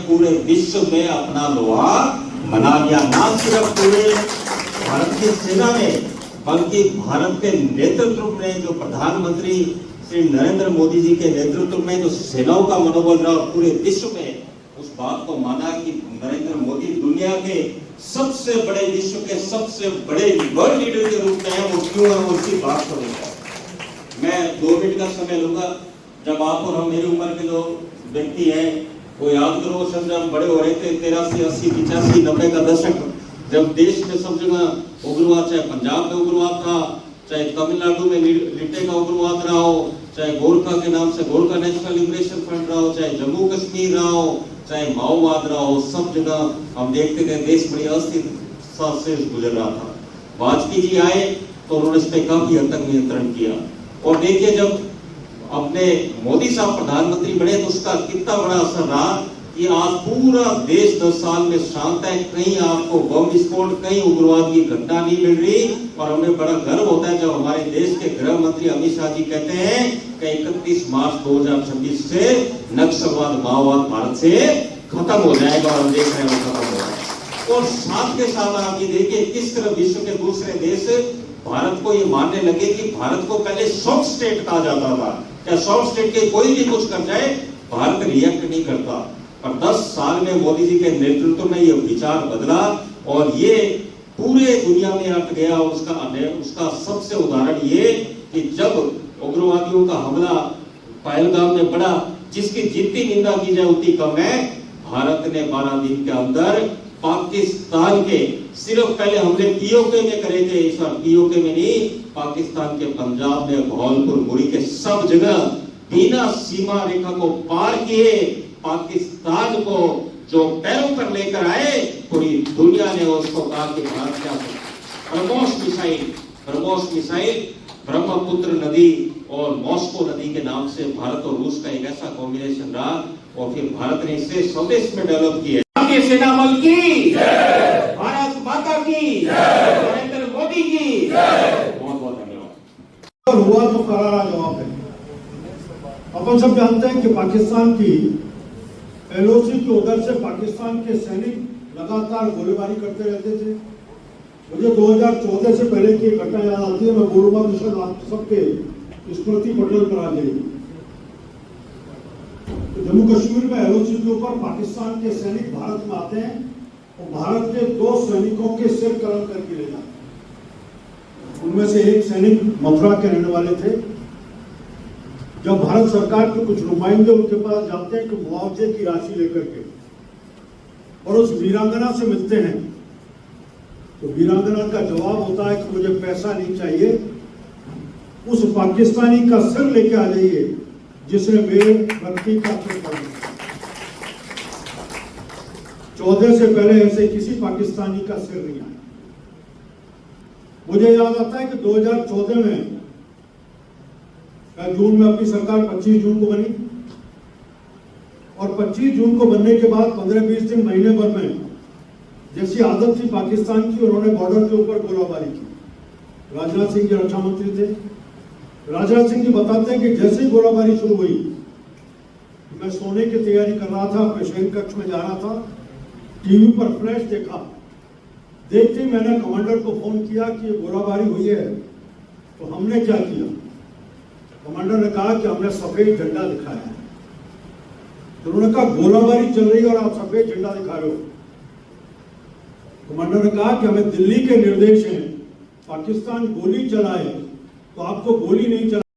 पूरे विश्व में अपना लोहा बना लिया। ना सिर्फ पूरे भारत की सेना में बल्कि भारत के नेतृत्व में जो प्रधानमंत्री श्री नरेंद्र मोदी जी के नेतृत्व में जो सेनाओं का मनोबल रहा पूरे विश्व में उस बात को माना कि नरेंद्र मोदी दुनिया के सबसे बड़े विश्व के सबसे बड़े वर्ल्ड लीडर के रूप में है। वो क्यों है उसकी बात करूंगा। मैं 2 मिनट का समय लूंगा। जब आप और हम मेरी उम्र के लोग व्यक्ति हैं वो याद करो जब हम बड़े हो रहे थे 83, 80, 85, 90 का दशक जब देश में सब जगह उग्रवाद, चाहे पंजाब में उग्रवाद था, चाहे तमिलनाडु में लिट्टे का उग्रवाद रहा हो, चाहे गोरखा के नाम से गोरखा नेशनल लिबरेशन फ्रंट रहा हो, चाहे जम्मू कश्मीर रहा हो, चाहे माओवाद रहा हो, सब जगह हम देखते थे देश बड़ी अस्थिरता से गुजर रहा था। वाजपेयी जी आए तो उन्होंने इस पर काफी हद तक नियंत्रण किया। और देखिए जब अपने मोदी साहब प्रधानमंत्री बने तो उसका कितना बड़ा असर रहा कि आज पूरा देश 10 साल में शांत है। कहीं आपको बम विस्फोट, कहीं उग्रवाद की घटना नहीं मिल रही। और हमें बड़ा गर्व होता है जब हमारे देश के गृह मंत्री अमित शाह जी कहते हैं कि 31 मार्च 2026 से नक्सलवाद, माओवाद भारत से खत्म हो जाएगा। और हम देख रहे हैं वो खत्म हो जाएगा। और साथ के साथ आप ये देखिए किस तरह विश्व के दूसरे देश भारत को ये मानने लगे कि भारत को पहले सॉफ्ट स्टेट कहा जाता था। क्या सॉफ्ट स्टेट के कोई भी कुछ कर जाए भारत रिएक्ट नहीं करता। पर 10 साल में मोदी जी के नेतृत्व में ये विचार बदला और ये पूरे दुनिया में अर्थ गया। उसका सबसे उदाहरण ये कि जब उग्रवादियों का हमला पहलगाम में पड़ा, जिसकी जितनी निंदा की जाए उतनी कम है। भारत ने 12 दिन के अंदर पाकिस्तान के सिर्फ पहले हमले पीओके में करे थे, इस बार पीओके में नहीं, पाकिस्तान के पंजाब में धौलपुर, मुरी के सब जगह बिना सीमा रेखा को पार किए पाकिस्तान को जो पैरों पर लेकर आए, पूरी दुनिया ने उसको कहा कि भारत क्या ब्रह्मोस मिसाइल ब्रह्मपुत्र नदी और मॉस्को नदी के नाम से भारत और रूस का एक ऐसा कॉम्बिनेशन रहा। और फिर भारत ने इसे स्वदेश में डेवलप किया। सेना बल की भारत माता की नरेंद्र मोदी की बहुत बहुत धन्यवाद। हुआ तो करारा जवाब है। अपन सब जानते हैं कि पाकिस्तान की एलओसी की उधर से पाकिस्तान के सैनिक लगातार गोलीबारी करते रहते थे। मुझे 2014 से पहले की घटना याद आती है। मैं बोलूंगा तो शायद आप सबके स्मृति पटल पर आ जाएगी। तो जम्मू कश्मीर में एलओसी के ऊपर पाकिस्तान के सैनिक भारत में आते हैं और भारत के 2 सैनिकों के सिर कलम करके ले जाते हैं। उनमें से एक सैनिक मथुरा के रहने वाले थे। जब भारत सरकार के कुछ नुमाइंदे उनके पास जाते हैं कि मुआवजे की राशि लेकर के और उस वीरांगना से मिलते हैं तो वीरांगना का जवाब होता है कि मुझे पैसा नहीं चाहिए, उस पाकिस्तानी का सिर लेके आ जाइए जिसने मेरे व्यक्ति का सिर कर दिया। 14 से पहले ऐसे किसी पाकिस्तानी का सिर नहीं आया। मुझे याद आता है कि 2014 में जून में अपनी सरकार 25 जून को बनी और 25 जून को बनने के बाद 15-20 दिन, महीने भर में जैसी आदत थी पाकिस्तान की, उन्होंने बॉर्डर के ऊपर गोलाबारी की। राजनाथ सिंह जी रक्षा मंत्री थे। राजनाथ सिंह जी बताते हैं कि जैसे ही गोलाबारी शुरू हुई मैं सोने की तैयारी कर रहा था, अपने शयन कक्ष में जा रहा था, टीवी पर फ्लैश देखा। देखते ही मैंने कमांडर को फोन किया कि ये गोलाबारी हुई है तो हमने क्या किया। कमांडर ने कहा कि हमने सफेद झंडा दिखाया है। तो उन्होंने कहा गोलाबारी चल रही है और आप सफेद झंडा दिखा रहे हो। कमांडर ने कहा कि हमें दिल्ली के निर्देश हैं, पाकिस्तान गोली चलाए तो आपको गोली नहीं चला